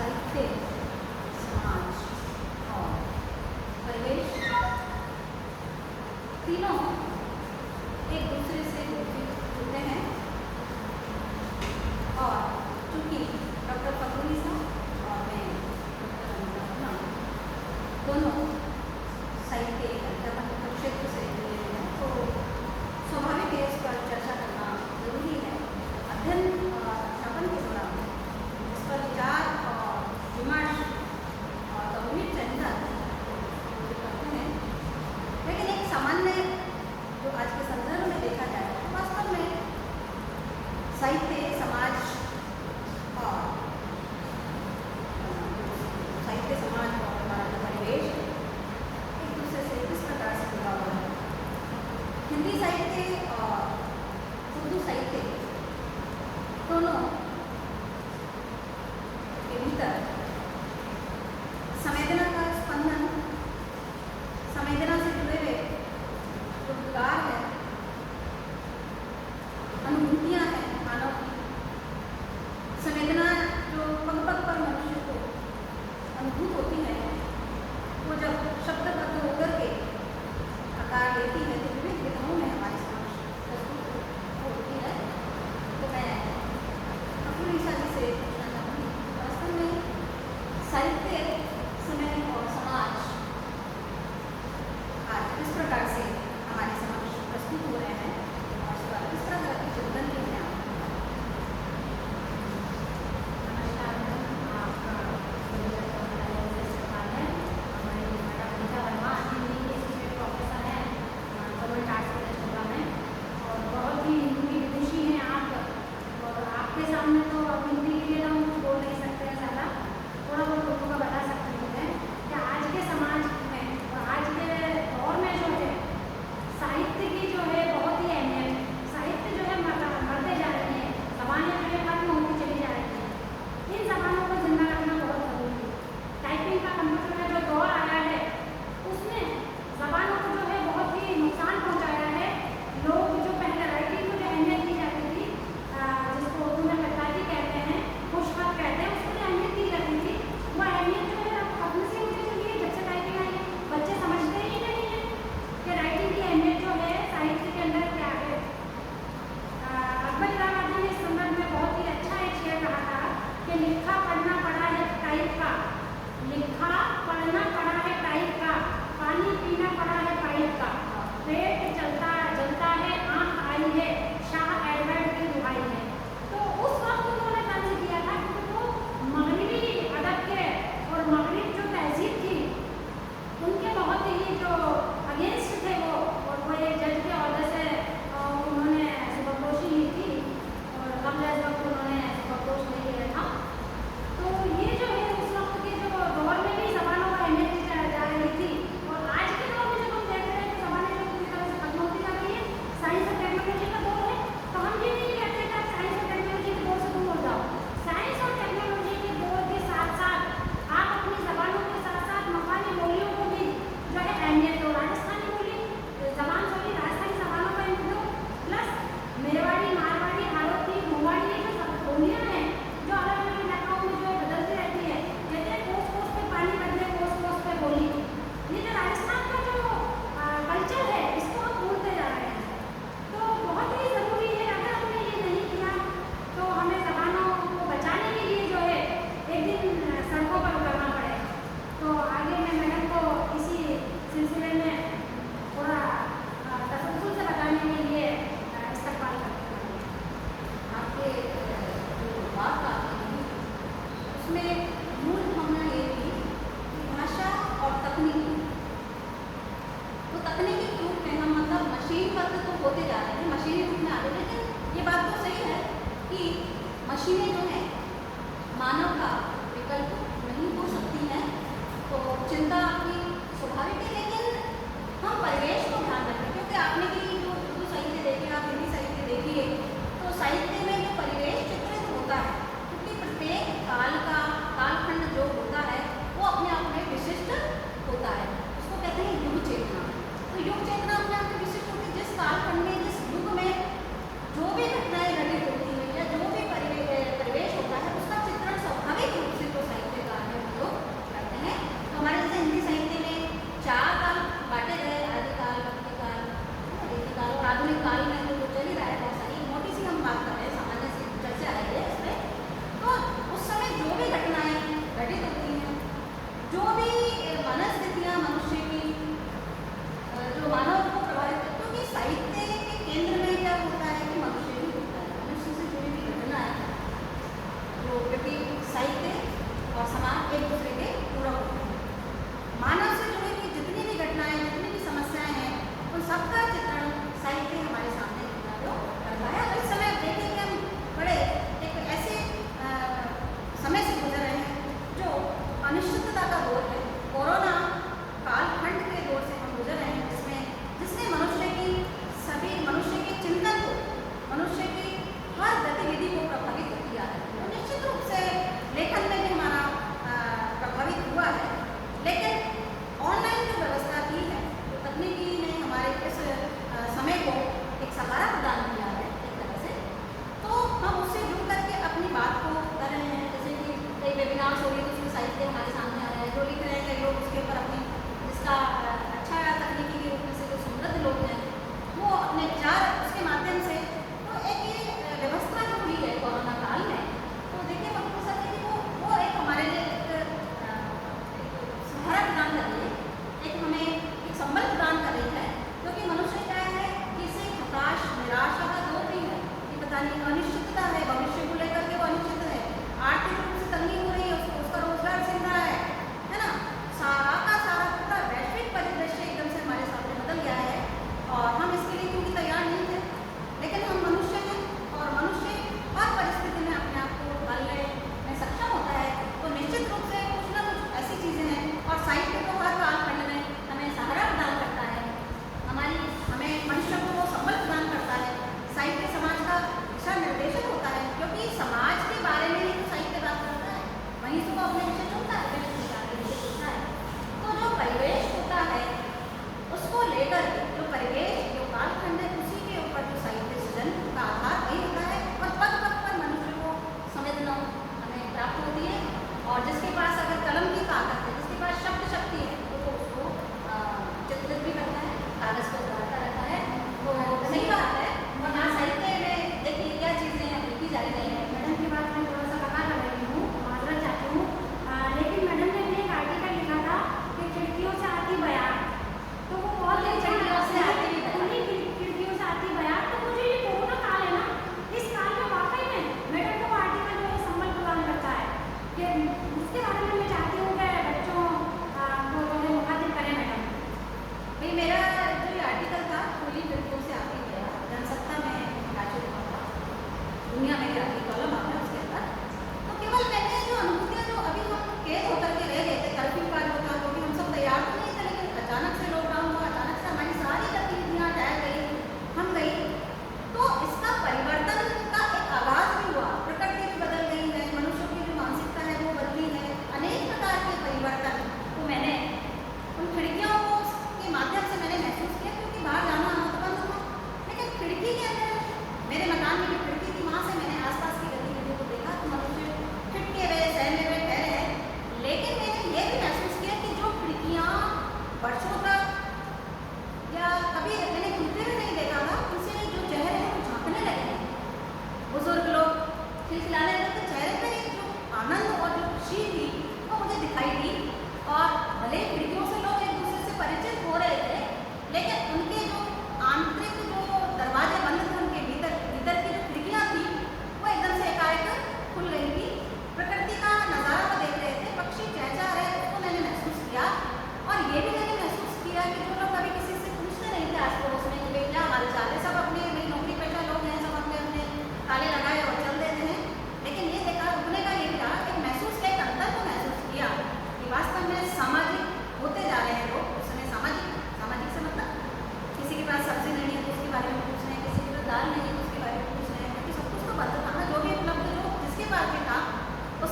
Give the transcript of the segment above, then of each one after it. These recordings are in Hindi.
साहित्य, समाज और परिवेश तीनों एक दूसरे से जुड़ते हैं। और चूँकि डॉक्टर फखरुल साहब और मैं दोनों साहित्य अध्यापन क्षेत्र से जुड़े हुए हैं, तो स्वाभाविक है इस पर चर्चा करना जरूरी है। अध्ययन अध्यापन के दौरान इस पर विचार और विमर्श और गंभीर चिंतन करते हैं, लेकिन एक सामान्य जो आज के संदर्भ में देखा जाए तो वास्तव में साहित्य, समाज और साहित्य, समाज और हमारा जो परिवेश एक दूसरे से किस प्रकार से जुड़ा हुआ है। हिंदी साहित्य और उर्दू साहित्य दोनों के भीतर संवेदना का स्पंदन, संवेदना से जुड़े हुए जो विकार है, अनुभूतियाँ हैं मानव की, संवेदना जो पग पग पर मनुष्य को अनुभूत होती है, वो जब शब्दबद्ध होकर के आकार लेती है तो विविध विधाओं में हमारे समक्ष प्रस्तुत होती है। तो मैं फखरुल ईसा जी से पूछना चाहूँगी, वास्तव में साहित्य, समय और समाज आज किस प्रकार से हमारे समक्ष प्रस्तुत हो रहे हैं और इस पर किस तरह की चिंतन की है। नमस्कार मैडम, आपका है। हमारे मैडम नीता वर्मा हिंदी के असिस्टेंट प्रोफेसर हैं गवर्नमेंट आर्ट्स कॉलेज में, और बहुत ही हिंदी विदुषी हैं आप। और आपके सामने तो हिंदी के लिए हम बोल नहीं सकते हैं, ज़्यादा थोड़ा बहुत लोगों का बता सकते हैं कि आज के समाज में और आज के दौर में जो है साहित्य की जो है बहुत ही अहमियत है। साहित्य जो है मरते जा रहे हैं, ज़बानें जो है खत्म होती चली जा रही हैं। इन ज़बानों को जिंदा रखना बहुत ज़रूरी है। टाइपिंग का कंप्यूटर का जो दौर आया है उसने ज़बानों को जो है बहुत ही नुकसान पहुँचाया है। लोग जो पहले राइटिंग को जो अहमियत दी जाती थी, जिसको उर्दू में खतवाती कहते हैं, खुशखत कहते हैं, उसको जो अहमियत दी जाती थी, वह अहमियत जो है अपने से मुझे चली है। जब से टाइपिंग आई है बच्चे समझते ही नहीं है कि राइटिंग की अहमियत जो है साहित्य के अंदर क्या है। अकबर इलाहाबादी ने इस संदर्भ में बहुत ही अच्छा एक शेर कहा था कि लिखा पढ़ना पड़ा है टाइप का, लिखा पढ़ना पड़ा है टाइप का, पानी पीना पड़ा है पाइप का, पेट जलता है, आँख आई है, शाह एडवर्ड की दुहाई है। तो उस वक्त उन्होंने तंज किया था क्योंकि वो मगरबी अदब के और मगरब जो तहजीब थी उनके बहुत ही जो अगेंस्ट थे वो, और वो एक जज के ऑर्डर से उन्होंने सुबकदोशी ली थी और कबल वक्त उन्होंने सुबकदोश नहीं लिया था। तो ये जो है उस वक्त के जो दौर में भी ज़बानों का अहमियत दी जा रही थी, और आज के दौर में जब हम देख रहे हैं कि ज़बानें जो पूरी तरह से खत्म होती जा रही है। साइंस और टेक्नोलॉजी का दौर है, तो हम ये नहीं कहते कि आप साइंस और टेक्नोलॉजी के दौर से दूर हो जाओ। साइंस और टेक्नोलॉजी के दौर के साथ साथ आप अपनी ज़बानों के साथ साथ मकानी बोलियों को भी जो है अहमियत दो। राजस्थानी बोली ज़बान सॉरी राजस्थानी ज़बानों का अहमियत दो, प्लस मेवाड़ी, मारवाड़ी, हाड़ौती, मोवाड़ी, ये जो सब बोलियाँ हैं जो अलग अलग इलाकाओं में जो बदलती रहती है। कहते हैं कोस कोस पे पानी बदले, कोस कोस पे बोली। ये जो राजस्थान का जो कल्चर है इसको हम भूलते जा रहे हैं। तो बहुत ही ज़रूरी है, अगर हमने ये नहीं किया तो हमें ज़बानों को बचाने के लिए जो है एक दिन सड़कों पर उतरना पड़ेगा। तो आगे मैं मैडम को इसी सिलसिले में थोड़ा तसल्सल से बताने के लिए इस्तकबाल करती हूँ। आपके जो बात आपने कही उसमें मूल भावना ये थी कि भाषा और तकनीकी, तो तकनीकी रूप में हम मतलब मशीनबद्ध तो होते जा रहे हैं, मशीनी रूप में आ रहे हैं, लेकिन ये बात तो सही है कि मशीनें जो हैं मानव का विकल्प नहीं हो सकती हैं। तो चिंता आपकी स्वाभाविक है, लेकिन हम परिवेश को ध्यान रखें, क्योंकि आपने भी जो उर्दू साहित्य देखे, आप हिंदी साहित्य देखिए, तो साहित्य में जो परिवेश चित्रित होता है, क्योंकि प्रत्येक काल का कालखंड जो होता है वो अपने आप में विशिष्ट होता है। उसको कहते हैं युग चेतना। तो युग चेतना अपने आप में विशिष्ट होती है। जिस कालखंड में, जिस युग में जो भी घटनाएं घटित होती हैं या जो भी परिवेश होता है उसका चित्रण स्वाभाविक रूप से तो साहित्य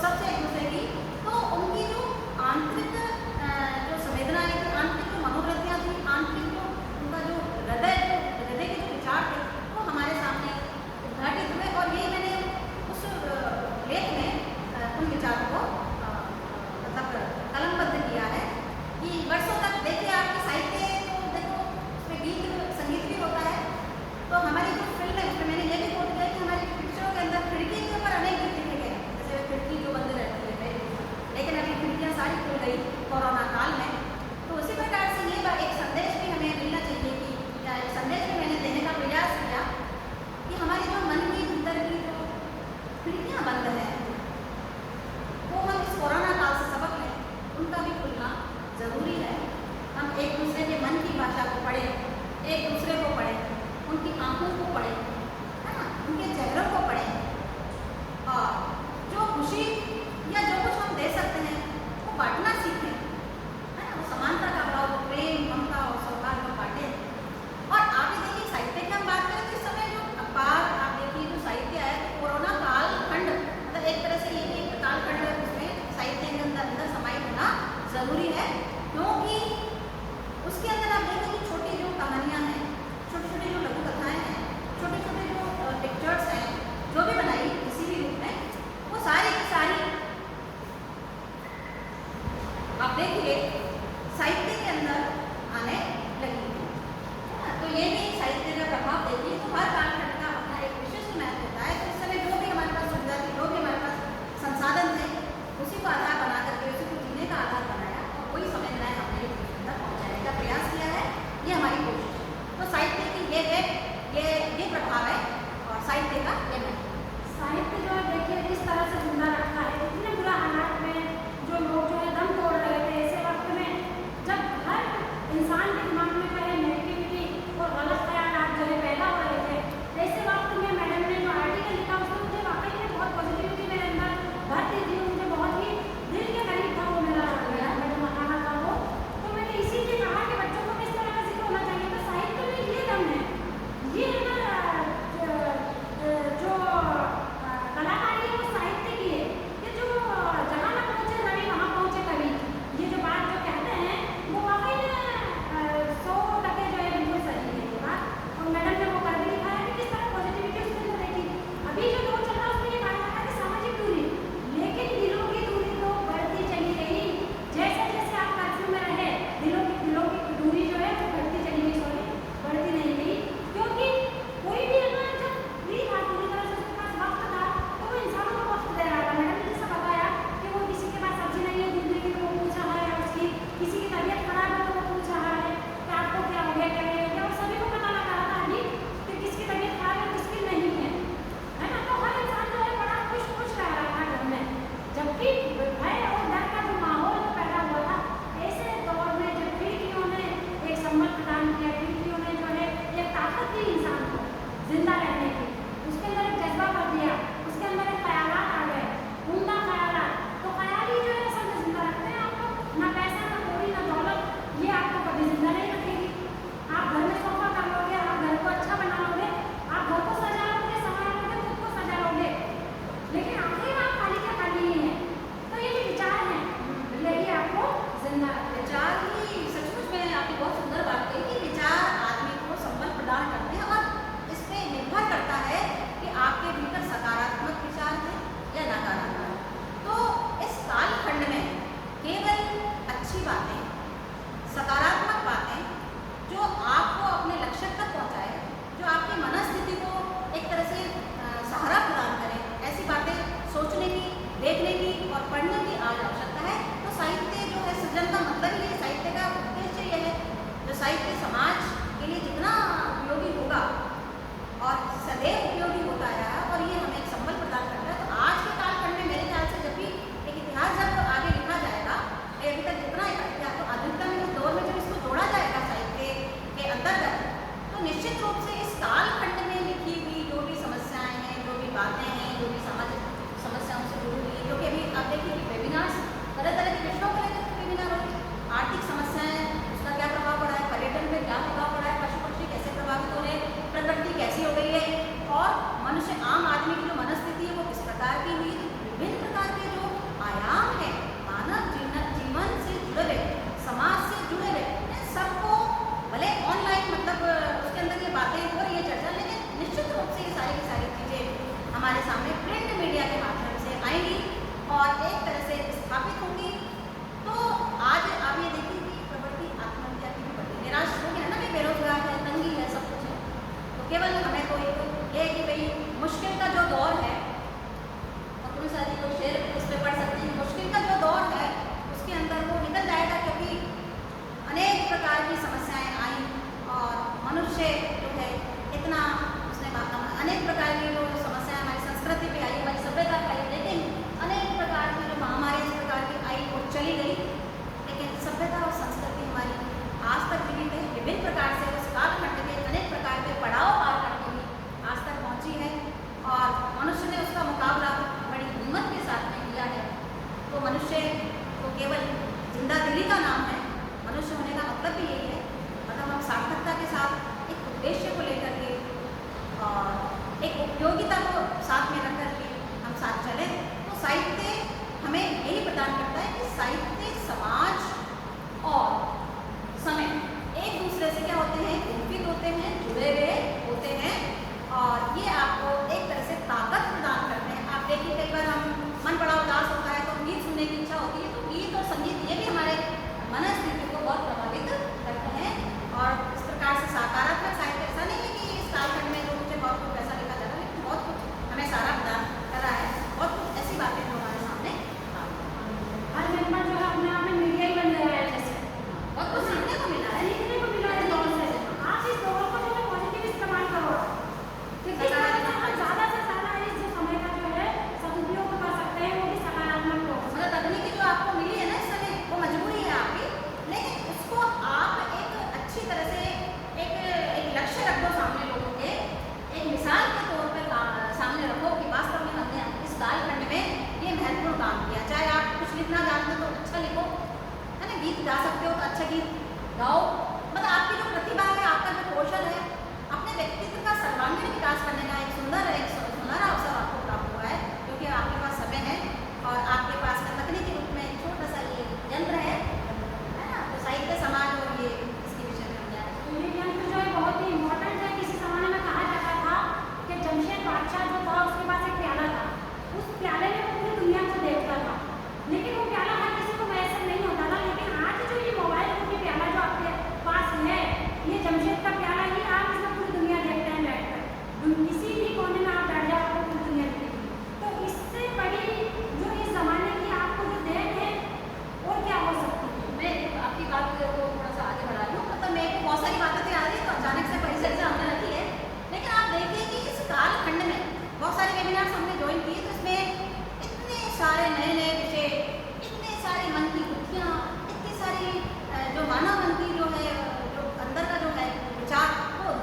सबसे एक दूसरे की, तो उनकी जो आंतरिक जो संवेदनाएं थी, आंतरिक जो मनोवृत्तियाँ थी, आंतरिक जो उनका जो हृदय के जो विचार थे, वो हमारे सामने उद्घाटित हुए। और यही मैंने उस लेख में उन विचारों को मतलब कलमबद्ध किया है कि वर्षों तक देखिए आपकी साहित्य तो देखो उसमें गीत संगीत भी होता है। तो हमारी जो फिल्म है उसमें मैंने ये भी कोट किया कि हमारी पिक्चरों के अंदर खिड़की के ऊपर अनेक गीत लिखे गए हैं, जैसे खिड़की जो बंद रहती है, लेकिन अभी खिड़कियाँ सारी खुल गई कोरोना काल में। तो उसी प्रकार से ये एक संदेश भी हमें मिलना चाहिए कि, या एक संदेश भी मैंने देने का प्रयास किया कि हमारी जो मन की भीतर की जो खिड़कियाँ बंद हैं, वो हम इस कोरोना काल से सबक लें, उनका भी खुलना ज़रूरी है। हम एक दूसरे के मन की भाषा को पढ़ें, एक दूसरे को पढ़ें, उनकी आंखों को पढ़ें, है ना, उनके चेहरों को पढ़ें, और जो खुशी या जो कुछ हम दे सकते हैं वो बांटना सीखें, है ना, वो समानता का भाव, प्रेम, ममता और सौहार्द को बांटें। और आप ये देखिए साहित्य की हम बात करें तो इस समय जो अखबार आप देखिए जो साहित्य है, कोरोना कालखंड मतलब एक तरह से ये भी एक कालखंड है, उसमें साहित्य के अंदर समाहित होना ज़रूरी है, क्योंकि उसके अंदर आप देखिए कि छोटी जो कहानियाँ हैं, छोटी छोटी जो लघु कथाएँ हैं, छोटे छोटे जो पिक्चर्स हैं, जो भी बनाई किसी भी रूप में, वो सारी की सारी आप देखिए साहित्य के अंदर आने लगी है ना। तो ये भी साहित्य का प्रभाव देखिए, तो हर कालखंड का अपना एक विशिष्ट महत्व होता है। तो इस समय जो भी हमारे पास सुविधा थी, जो भी हमारे पास संसाधन थे, उसी को आधार बना करके, उसी को जीने का आधार बनाया और वही संवेदनाएं हमने तक पहुँचाने का प्रयास किया है, ये हमारी कोशिश है। तो साहित्य की ये है, ये प्रभाव है, और साहित्य का ये महत्व। साहित्य जो है देखिए किस तरह से जिंदा रखा है। इतने बुरा हालात में जो लोग जो है दम तोड़ रहे थे, ऐसे वक्त में जब हर इंसान के दिमाग में पहले नेगेटिविटी और गलत ख्यालात जो है पैदा हो रहे थे, ऐसे वक्त में मैडम ने जो आर्टिकल लिखा उसमें मुझे वाकई में बहुत पॉजिटिविटी मेरे अंदर भरती थी। मुझे बहुत ही दिल के करीब था वो मेरा मैडम आना था वो। तो मैंने इसीलिए कहा कि बच्चों को किस तरह का जिक्र होना चाहिए। तो साहित्य में ये दम है, ये है ना जो कलाकारी है वो साहित्य की है। ये जो जहाँ ना पहुँचे रवि वहाँ पहुँचे कवि, ये जो बात जो कहते हैं वो वाकई में 100% जो है बिल्कुल सही है ये बात। और मैडम ने वो कर भी दिखाया कि किस तरह पॉजिटिविटी उसके अंदर देखी। अभी जो दौर चल रहा है उसमें ये कहा जाता है कि सामाजिक दूरी, लेकिन दिलों की दूरी तो बढ़ती चली गई। जैसे जैसे आप कर्फ्यू में रहे, दिलों की दूरी जो है वो बढ़ती चली गई, सॉरी बढ़ती नहीं गई। क्योंकि कोई भी है ना जब फ्री था, पूरी तरह से उसके पास वक्त था, तो वो इंसानों को वक्त दे रहा था। मैडम ने जैसा बताया कि वो किसी के पास सब्जी नहीं है दूसरे की, तो वो पूछ रहा है उसकी, किसी की तबीयत खराब है तो वो पूछ रहा है कि आपको क्या हो गया, क्या नहीं हो गया। और सभी को पता लगा रहा था अभी कि किसकी तबीयत खराब है किसकी नहीं है ना। तो हर इंसान जो है बड़ा खुश रह रहा था घर में, जबकि भय और डर का जो माहौल पैदा हुआ था। ऐसे दौर में जब खिड़कियों ने एक संबल प्रदान किया, खिड़कियों ने जो है एक ताकत दी इंसान को जिंदा रहने की, उसके अंदर एक जज्बा भर दिया, उसके अंदर एक ख्यालात आ गए, उम्दा ख्यालात। तो ख्याल ही जो है असल में जिंदा रखते हैं आपको। ना पैसा, ना कोड़ी, ना दौलत, ये आपको कभी जिंदा नहीं रखेगी। आप घर में सोफा कर लोगे, आप घर को अच्छा बना लोगे, आप घर को सजा लोगे, संवार लोगे, खुद को सजा लोगे, लेकिन आखिर आप खाली के खाली ही हैं। तो ये जो विचार हैं यही आपको जिंदा रखते हैं। विचार ही सचमुच में आपने बहुत सुंदर बात कही कि विचार आदमी को संबल प्रदान करते हैं, और इस पे निर्भर करता है कि आपके भीतर सकारात्मक विचार है या नकारात्मक। तो इस कालखंड में केवल अच्छी बातें, सकारात्मक बातें जो आपको अपने लक्ष्य तक पहुंचाए, जो आपकी मनस्थिति को एक तरह से सहारा प्रदान करें, ऐसी बातें सोचने की, देखने की और पढ़ने की आज आवश्यकता है। तो साहित्य जो है सृजन का मतलब ही है, साहित्य का उद्देश्य यह है, जो साहित्य समाज के लिए जितना उपयोगी होगा और सदैव उपयोगी होता आया है, और ये हमें एक संबल प्रदान करता है। तो आज के कालखंड में मेरे ख्याल से जब भी एक इतिहास जब आगे लिखा जाएगा, अभी तक जितना इतिहास तो आधुनिकता में उस दौर में जब इसको जोड़ा जाएगा साहित्य के अंतर्गत, तो निश्चित रूप से इस कालखंड में लिखी हुई जो भी समस्याएं हैं, जो भी बातें हैं, जो भी सामाजिक समस्याओं से जुड़ी हुई है, जो कि अभी आप देखिए कि वेबिनार्स तरह तरह के विषयों को लेकर वेबिनार हो, आर्थिक समस्याएं, उसका क्या प्रभाव पड़ा है, पर्यटन पे क्या प्रभाव पड़ा है, पशु पक्षी कैसे प्रभावित हो रहे हैं, प्रकृति कैसी हो गई है, और मनुष्य आम आदमी की जो मनस्थिति है वो किस प्रकार की हुई। विभिन्न प्रकार के जो ही का नाम है। मनुष्य होने का मतलब भी यही है, मतलब हम सार्थकता के साथ एक उद्देश्य को लेकर के और एक उपयोगिता को साथ में रख कर के हम साथ चले। तो साहित्य हमें यही प्रदान करता है कि साहित्य समाज और समय एक दूसरे से क्या होते हैं, विकसित होते हैं, जुड़े हुए होते हैं और ये आपको एक तरह से ताकत प्रदान करते हैं। आप देखिए कई बार हम मन बड़ा उदास होता है तो गीत सुनने की इच्छा होती है, तो गीत और संगीत ये भी हमारे मनस्थिति को बहुत प्रभावित करते हैं। और इस प्रकार से सकारात्मक साहित्य ऐसा नहीं है कि इस कालखंड में जो मुझे बहुत कुछ पैसा लिखा जा रहा है, लेकिन बहुत कुछ हमें सारा प्रदान कर रहा है, बहुत कुछ ऐसी बातें जो हमारे सामने हर मेंबर जो है अपने आप में मीडिया ही बन गया है, जैसे बहुत कुछ सीखने को मिला है। सीखने को मिला है दौर से। आप इस दौर को जो है पॉजिटिव इस्तेमाल करो, क्योंकि हम ज़्यादा से ज़्यादा इस जो समय का जो है सदुपयोग कर सकते हैं, वो भी सकारात्मक हो। मतलब तकनीकी जो आपको मिली है ना इस समय, वो मजबूरी है आपकी, लेकिन उसको आप एक अच्छी तरह से एक लक्ष्य रख दो सामने लोगों के, एक मिसाल के तौर पर सामने रखो कि वास्तव में हमने इस कालखंड में ये महत्वपूर्ण काम किया। चाहे आप कुछ लिखना जानते हो तो अच्छा लिखो, है ना, गीत गा सकते हो तो अच्छा गीत गाओ, मतलब आपकी जो प्रतिभा है, आपका जो कौशल है, अपने व्यक्तित्व का सर्वांगीण विकास करने का एक सुनहरा अवसर आपको प्राप्त हुआ है, क्योंकि आपके पास समय है और आपके पास में तकनीकी रूप में एक छोटा सा ये यंत्र है ना। तो साहित्य समाज और ये इसके विषय में हम जाने। तो ये यंत्र जो है बहुत ही इम्पोर्टेंट है। किसी जमाने में कहा जाता था कि जमशेद बादशाह जो था उसके पास एक प्याला था, उस प्याले में वो पूरी दुनिया को देखता था, लेकिन वो प्याला हर किसी को मैसर नहीं होता था। लेकिन आज जो ये मोबाइल फोन की प्याला जो आपके पास है, ये जमशेद का प्याला ही, आप इसमें पूरी दुनिया देखते हैं बैठ कर, किसी भी कोने में आप बैठ जाओ आपको पूरी दुनिया दिखेगी। तो इससे बड़ी जो इस जमाने की आपको जो देन है और क्या हो सकती है। मैं आपकी बात को थोड़ा सा आगे बढ़ा रही हूँ, मतलब मेरे को बहुत सारी बातें तो याद है तो अचानक से परिचय से हमने रखी है, लेकिन आप देखिए कि इस कालखंड में बहुत सारे वेबिनार्स हमने ज्वाइन किए, तो इसमें इतने सारे नए नए विषय, इतने सारे मन की बुद्धियाँ, इतनी सारी जो मानव मन की जो है, जो अंदर का जो है विचार, वो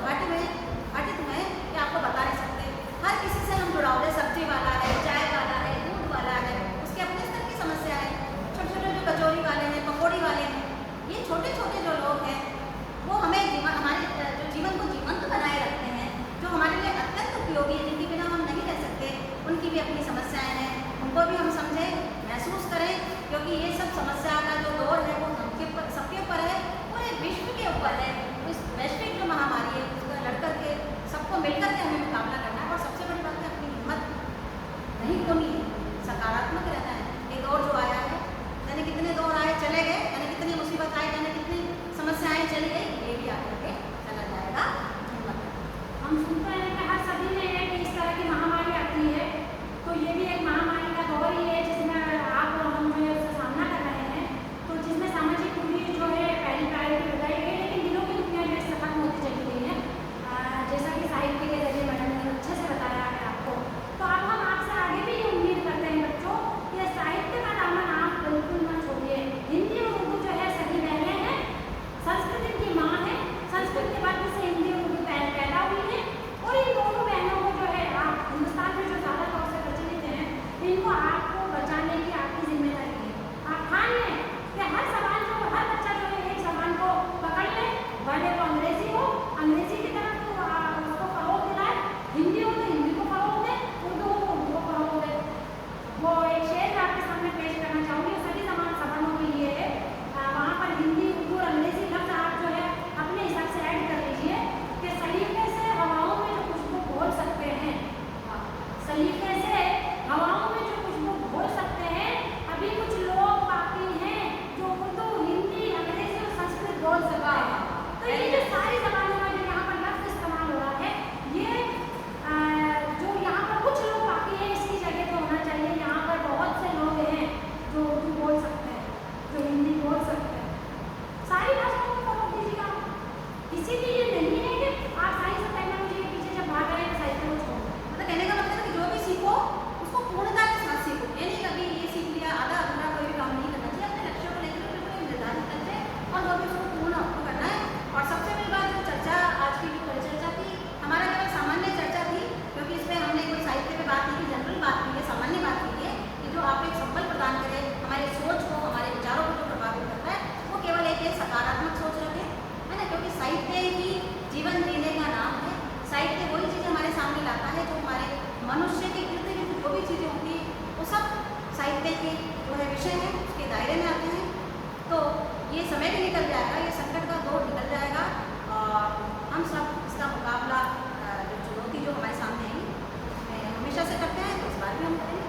घटित हुए कि आपको बता नहीं सकते। हर किसी से हम जुड़ा हुए, सब्जी वाला है, चाय वाला है, दूध वाला है, उसके अपने स्तर की समस्या है, छोटे छोटे जो कचौरी वाले हैं, पकौड़ी वाले हैं, ये छोटे छोटे जो लोग हैं वो हमें हमारे जो जीवन को जीवंत बनाए रखते हैं, जो हमारे लिए अत्यंत उपयोगी है, जिनके बिना हम नहीं रह सकते, उनकी भी अपनी समस्याएं हैं, उनको भी हम समझें, महसूस करें, क्योंकि ये सब समस्या का जो दौर है वो सबके ऊपर है। विषय हैं उसके दायरे में आते हैं, तो ये समय भी निकल जाएगा, ये संकट का दौर निकल जाएगा और हम सब इसका मुकाबला जो चुनौती जो हमारे सामने है उसमें हमेशा से करते हैं, तो इस बार भी हम करेंगे।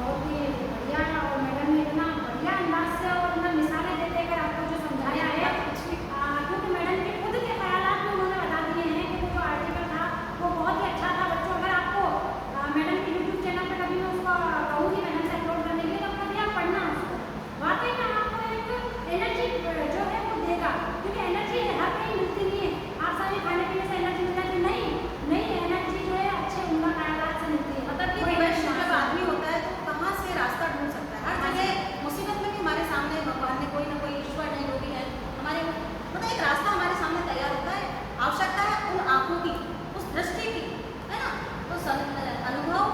बहुत ही बढ़िया। और मैडम ने इतना बढ़िया अंदाज से और इतना मिसालें देते कर आपको जो समझाया है, क्योंकि मैडम के खुद के ख्यालात में उन्होंने बता दिए हैं कि वो जो आर्टिकल था वो बहुत ही अच्छा था। बच्चों, अगर आपको मैडम के यूट्यूब चैनल पर कभी मैं उसको कहूँगी मैडम से अपलोड करने के लिए, तो कभी आप पढ़ना उसको, वाकई में आपको एक एनर्जी जो है वो देगा, क्योंकि एनर्जी हर कहीं मिलती नहीं है। आप सारे खाने पीने से एनर्जी मिलता है, नहीं नहीं, एनर्जी जो है अच्छे उम्दा ख्यालात से मिलती है। मतलब कि विवश जब आदमी होता है तो कहाँ से रास्ता ढूंढ सकता है, हर जगह मुसीबत में भी हमारे सामने भगवान ने कोई ना कोई ईश्वर नहीं होती है हमारे, मतलब एक रास्ता हमारे सामने तैयार होता है। आवश्यकता है उन आँखों की, उस दृष्टि की, है ना। तो अनुभव,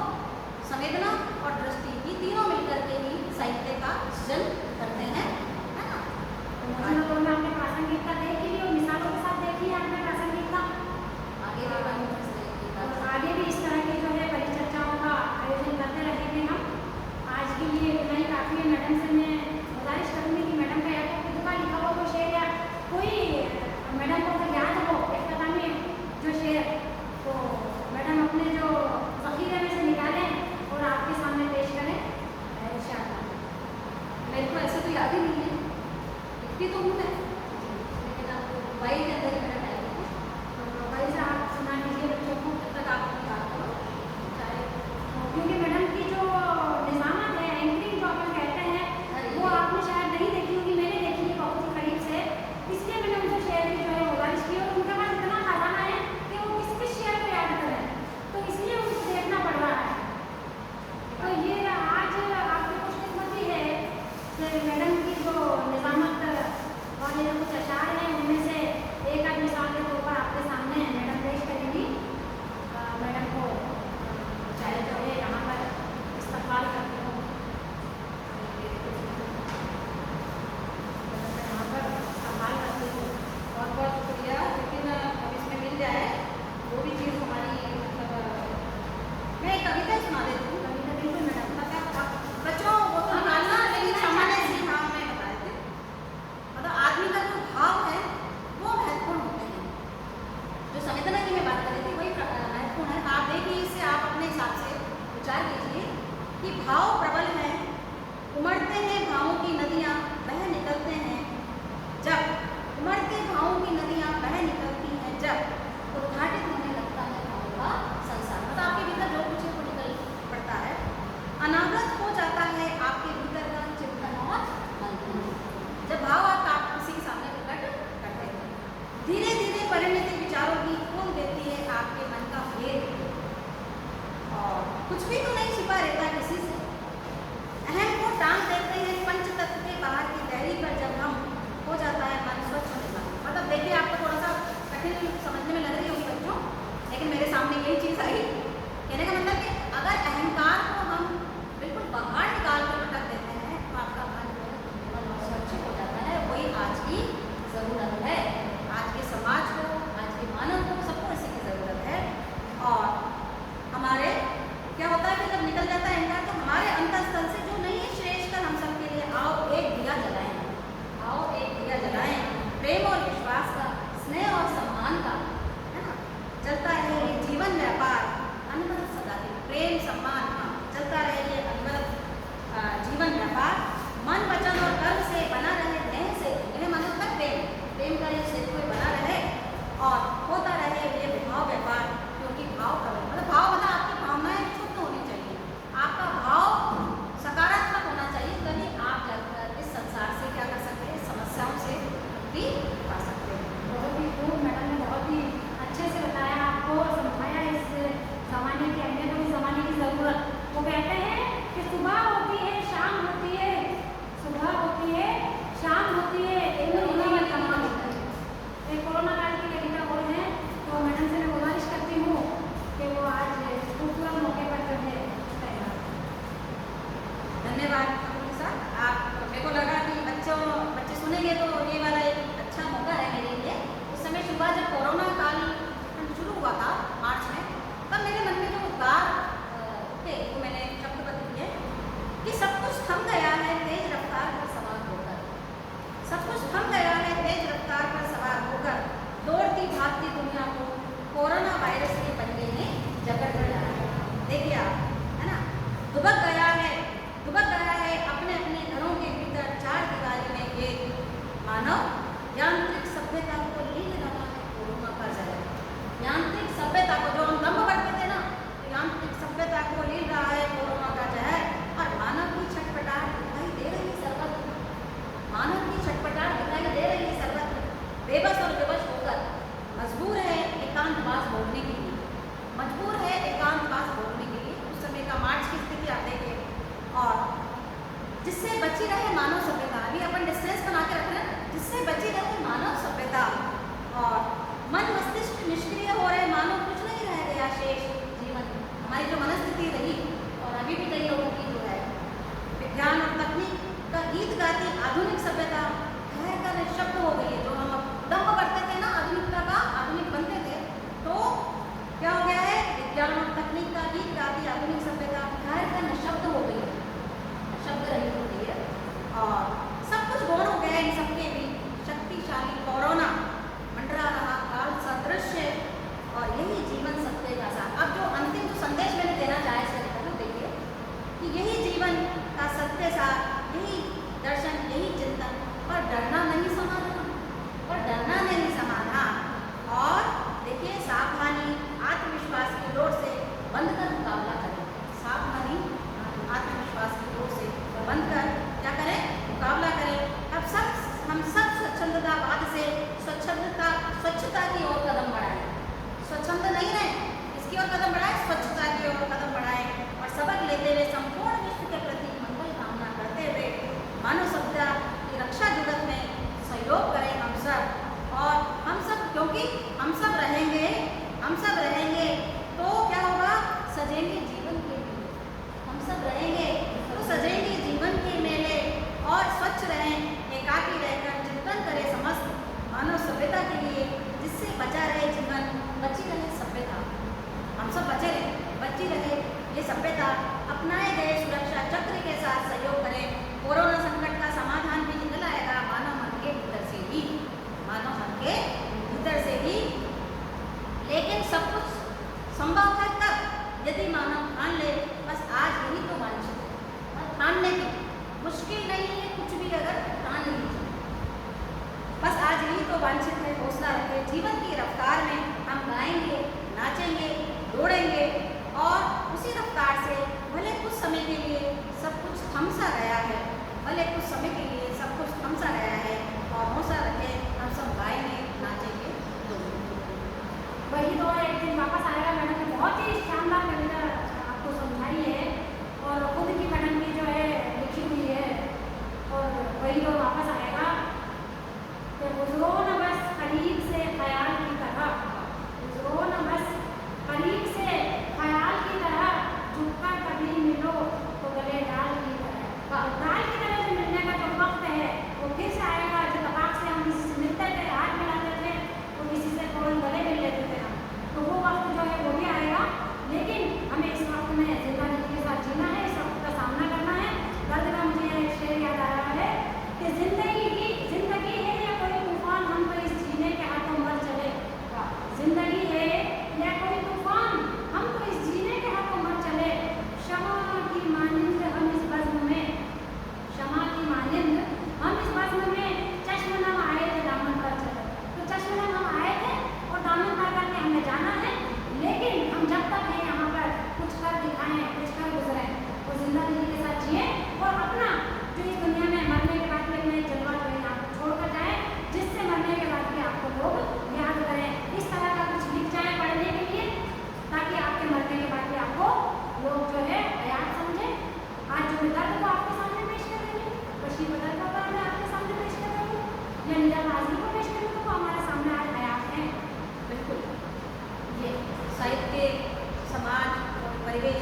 संवेदना और दृष्टि, ये तीनों मिलकर के ही साहित्य का सृजन करते हैं, है ना। तो मैं आपने प्रासंगिकता देखी और मिसालों के साथ देखी है आपने प्रासंगिकता। आगे भी और आगे भी इस तरह की जो है परिचर्चाओं का आयोजन करते रहेंगे हम। आज के लिए इतना ही काफ़ी है। मैडम से मैं गुजारिश करूँगी कि मैडम का या तो खुद का लिखा हुआ कोई शेर या कोई मैडम को अगर याद हो इफ्तिताह में जो शेर, तो मैडम अपने जो ज़ख़ीरे में से निकालें और आपके सामने पेश करें इंशाअल्लाह। मेरे को ऐसे तो याद ही नहीं है, लिखती तो हूँ मैं, लेकिन आपको मोबाइल के अंदर ही मेरा टाइम है, तो मोबाइल से आप सुना दीजिए बच्चों को, जब तक आप अपनी बात करो, चाहे क्योंकि मैडम की जो निज़ामत है, एंकरिंग जो अपन कहते हैं, वो आपने शायद नहीं देखी होगी, मैंने देखी है बहुत ही करीब से, इसलिए मैंने उनसे शेयर की जो है गुजारिश की। और उनके पास इतना खजाना है कि वो किस किस शेयर को याद करें, तो इसलिए उनको देखना पड़ रहा है। तो ये आज आपकी खुशकिस्मती है कि मैडम की जो निज़ामत वाले जो कुछ अशार हैं उनमें से एक आध मिसाल के तौर पर आपके सामने मैडम पेश करेंगी। मैडम को चाहे जो है यहाँ पर इस्तकबाल करते हो, यहाँ पर इस्तकबाल करते हो। बहुत बहुत शुक्रिया। लेकिन अब इसमें मिल जाए वो भी चीज़ हमारी, मतलब मैं एक कविता सुना देती हूँ। कविता बिल्कुल मैडम, मतलब बच्चों वो तो निकालना, लेकिन सामान्य सी भाव में बता देते, मतलब आदमी का जो भाव है वो महत्वपूर्ण होते हैं। जो संवेदना की मैं बात कर रही थी वही महत्वपूर्ण है। आप देखिए, इससे आप अपने हिसाब से विचार कीजिए कि भाव प्रबल हैं, उमड़ते हैं भावों की नदियाँ बह निकलते हैं जब, उमड़ते भावों की नदियाँ बह निकलती हैं जब उद्घाटित होने लगता है भावों का संसार। मतलब आपके भीतर जो कुछ है वो निकल पड़ता है, अनावृत हो जाता है आपके भीतर का चिंतन और मंथन, जब भाव आप किसी के सामने प्रकट करते हैं। धीरे धीरे परिणति विचारों की खोल देती है आपके मन का भेद, और कुछ भी तो नहीं छिपा रहता किसी से। अहम को टांग देते हैं पंच तत्व के बाहर की तहरी पर जब हम हो जाता है मन स्वच्छ होने का। मतलब देखिए, आपको थोड़ा सा कठिन समझने में लग रही होगी बच्चों, लेकिन मेरे सामने यही चीज़ आई। कहने का मतलब कि अगर अहंकार को हम बिल्कुल बाहर निकाल कर पटक देते हैं तो आपका मन जो है मन स्वच्छ हो जाता है। वही आज की ज़रूरत है, आज के समाज को, आज के मानव को, सबको इसी की ज़रूरत है। और हमारे क्या होता है कि जब निकल जाता है अहंकार, तो हमारे अंतःस्थल से जो नहीं है श्रेष्ठ कर हम सबके लिए, आओ एक दिया जलाएं, आओ एक दिया जलाएं, प्रेम और विश्वास का, स्नेह और सम्मान का, है ना। चलता रहे ये जीवन व्यापार अनवरत सदा के, प्रेम सम्मान, हाँ, चलता रहे ये अनवरत जीवन व्यापार, मन वचन और कर्म से बना रहे नए से, यह मन तक प्रेम, प्रेम का ये सेतु बना रहे, और होता रहे ये भाव व्यापार, क्योंकि भाव का मतलब भाव मतलब आपकी भावनाएं शुद्ध होनी चाहिए, आपका भाव सकारात्मक होना चाहिए, तभी आप जाकर इस संसार से क्या कर सकते हैं, समस्याओं से भी पा सकते हैं। बहुत ही खूब, मैडम ने बहुत ही अच्छे से बताया आपको, समझाया इस ज़माने की अहमियत और इस ज़माने की ज़रूरत। वो कहते हैं कि सुबह होती है शाम होती है, सुबह होती है शाम होती है, एक कमाल होता है। एक कोरोना काल की कविता और है, तो मैडम से मैं गुजारिश करती हूँ कि वो आज खूबसूरत मौके पर जो है धन्यवाद आपके साथ। आप, मेरे को लगा कि बच्चे सुनेंगे तो ये वाला एक अच्छा मौका है मेरे लिए। उस समय सुबह जब कोरोना काल शुरू हुआ था मार्च में, तब मेरे मन में जो उद्गार थे वो मैंने शब्दबद्ध किए कि सब कुछ थम गया है तेज रफ्तार पर सवार होकर, सब कुछ थम गया है तेज रफ्तार पर सवार होकर, दौड़ती भागती दुनिया को कोरोना वायरस के पंजे ने जकड़ लिया है। देखिए आप, है ना, दुबक गया है अपने अपने घरों के भीतर चार दीवारी में ये मानव यांत्रिक सभ्यता को लीन रहा है कोरोना का जहर। यांत्रिक सभ्यता को, जो हम दम बढ़ते थे ना, यांत्रिक सभ्यता को लीन रहा है कोरोना का जहर। और मानव की छटपटाहट दिखाई दे रही सर्वत्र, मानव की छटपटाहट दिखाई दे रही सर्वत्र। बेबस और विवश होकर मजबूर है एकांतवास भोगने के लिए, मजबूर है एकांतवास भोगने के लिए। उस समय का मार्च की स्थिति आप देखिए, और जिससे बची रहे मानव सभ्यता, अभी अपन डिस्टेंस बना के रख रहे हैं, जिससे बची रहे मानव सभ्यता। और मन मस्तिष्क निष्क्रिय हो रहे मानव, कुछ नहीं रह गया शेष जीवन। हमारी जो मनस्थिति रही और अभी भी कई लोगों की जो है, विज्ञान और तकनीक का गीत गाती आधुनिक सभ्यता ठहर कर निःशब्द हो गई है। जो हम दम बढ़ते थे ना आधुनिकता का, आधुनिक बनते थे, तो क्या हो गया है, विज्ञान और तकनीक का गीत गाती आधुनिक सभ्यता ठहर कर निःशब्द हो गई है, शब्द रहित हो गई है। और सब कुछ गौण हो गया इन सबके भी। शक्तिशाली कोरोना मंडरा रहा काल सदृश्य, और यही जीवन सत्य का सार। अब जो अंतिम जो संदेश मैंने देना चाहे इससे देखिए कि यही जीवन का सत्य सार, यही दर्शन, यही चिंतन। और डरना नहीं समाधान, और डरना नहीं समाधान। और देखिए, सावधानी आत्मविश्वास की डोर से बंध कर मुकाबला करें, सावधानी आत्मविश्वास की डोर से बंध कर क्या करें, मुकाबला करें। अब हम सब स्वच्छंदतावाद से स्वच्छता की ओर कदम बढ़ाएं। स्वच्छंद नहीं रहे, इसकी ओर कदम बढ़ाएं, स्वच्छता की ओर कदम बढ़ाएं। और सबक लेते हुए संपूर्ण विश्व के प्रति मंगल कामना करते हुए मानव सभ्यता की रक्षा जगत में सहयोग करें हम सब। और हम सब, क्योंकि हम सब रहेंगे तो क्या होगा, सजेंगे जीवन के मेले। हम सब रहेंगे तो सजेंगे जीवन के मेले। और स्वच्छ रहें, एकाकी रहकर चिंतन करें समस्त मानव सभ्यता के लिए, जिससे बचा रहे जीवन, बची रहे सभ्यता। हम सब बची रहे ये सभ्यता। अपनाए गए सुरक्षा चक्र के साथ सहयोग करें। कोरोना संकट का समाधान भी निकल आएगा मानव मन के भीतर से ही, मानव मन के भीतर से ही। लेकिन सब कुछ संभव है तब, यदि मानव ठान ले। बस आज यही तो वांछित है, और ठानने की मुश्किल नहीं है कुछ भी, अगर ठान लीजिए। बस आज यही तो वांछित है, हौसला रखें। जीवन की रफ्तार में हम गाएंगे, नाचेंगे, दौड़ेंगे, और उसी रफ्तार से भले कुछ समय के लिए सब कुछ थम सा गया है, भले कुछ समय के लिए सब कुछ थम सा गया है, और हौसला रखें, हम सब गाएंगे, नाचेंगे, दौड़ेंगे। वही दौर एक दिन वापस आएगा। मैडम ने बहुत ही शानदार कविता आपको समझाई है, और खुद की मैडम की जो है लिखी हुई है। और वही दौर वापस आएगा कि गुजरो न बस करीब से ख्याल की तरह, गुजरो न बस करीब से ख्याल की तरह, झुककर कभी मिलो तो गले डाल की तरह। डाल की तरह से मिलने का जो वक्त है वो फिर से आएगा। जो तबाक से हम किसी से मिलते थे, हाथ मिलाते थे, तो किसी से फौरन गले मिल लेते थे हम, तो वो वक्त जो है वो भी आएगा। लेकिन हमें इस वक्त में जिंदगी के साथ जीना है, इस वक्त का सामना करना है। दर्द का मुझे एक शेर याद आ रहा है कि जिंदगी है या कोई तूफान, हम तो इस जीने के हाथों मर चले। जिंदगी है या कोई तूफान, हम तो इस जीने के हाथों मर चले। शमा की मानिंद हम इस बज़्म में, शमा की मानिंद हम इस बज़्म में, चश्म नम आए थे दामन पर चले। तो चश्म नम हम आए थे और दामन पर करके हमने जाना है। लेकिन हम जब तक हैं यहाँ पर कुछ कर दिखाएं, कुछ कर गुजरें, वो जिंदगी के साथ जिए। और अपना जो इस दुनिया में मरने के बाद भी अपने जलवा जो है आपको छोड़कर जाए, जिससे मरने के बाद भी आपको लोग याद करें। इस तरह का कुछ लिख जाए पढ़ने के लिए, ताकि आपके मरने के बाद भी आपको लोग जो है याद समझें। आज जो दर्द को आपके सामने पेश कर रही हूँ, बशी बदल का मैं आपके सामने पेश कर रही हूँ, या निजाम आजमी को पेश कर रही हूँ, तो हमारे सामने आज हयात हैं। बिल्कुल, ये साहित्य, समाज और परिवेश